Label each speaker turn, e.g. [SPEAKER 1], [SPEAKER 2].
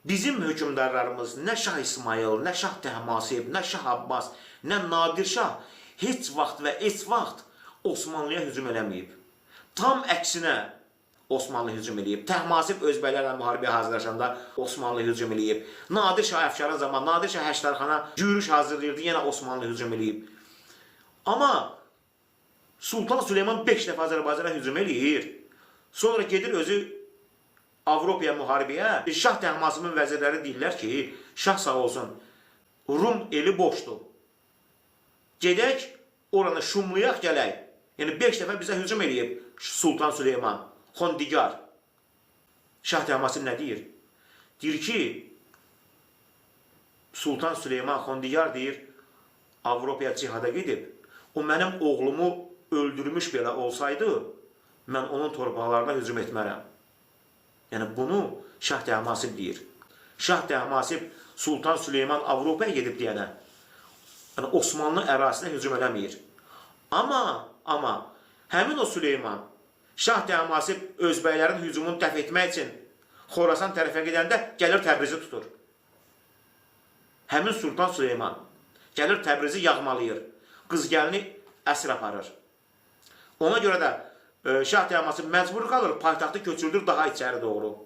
[SPEAKER 1] Bizim hökümdarlarımız nə Şah İsmail, nə Şah Təhmasib, nə Şah Abbas, nə Nadir Şah heç vaxt və heç vaxt Osmanlıya hücum eləməyib. Tam əksinə Osmanlı hücum eləyib. Təhmasib özbəklərlə müharibəyə hazırlaşanda Osmanlı hücum eləyib. Nadir Şah Əfşarın zamanı Nadir Şah Həşdərxana yürüş hazırlayırdı, yenə Osmanlı hücum eləyib. Amma Sultan Süleyman 5 dəfə Azərbaycana hücum eləyir. Sonra gedir özü Avropaya müharibəyə. Şah Təhmasibin vəzirləri deyirlər ki, Şah sağ olsun, Rum eli boşdur. Gedək, oranı şumlayaq gələk. Yəni 5 dəfə bizə hücum eləyib Sultan Süleyman, Xondigar. Şah Təhmasib nə deyir? Deyir ki, Sultan Süleyman, Xondigar deyir, Avropaya cihada gedib. O mənim oğlumu öldürmüş belə olsaydı, mən onun torpaqlarına hücum etmərəm. Yəni bunu Şah Təhmasib deyir. Şah Təhmasib Sultan Süleyman Avropaya gedib deyənə, yəni Osmanlı ərazisinə hücum eləməyir. Amma həmin o Süleyman Şah Təhmasib özbəklərin hücumunu dəf etmək üçün Xorasan tərəfə gedəndə gəlir Təbrizi tutur. Həmin Sultan Süleyman gəlir Təbrizi yağmalayır. Qız gəlini əsir aparır. Ona görə də Şah Təhmasib məcbur qalır, paytaxtı köçürdür daha içəri doğru.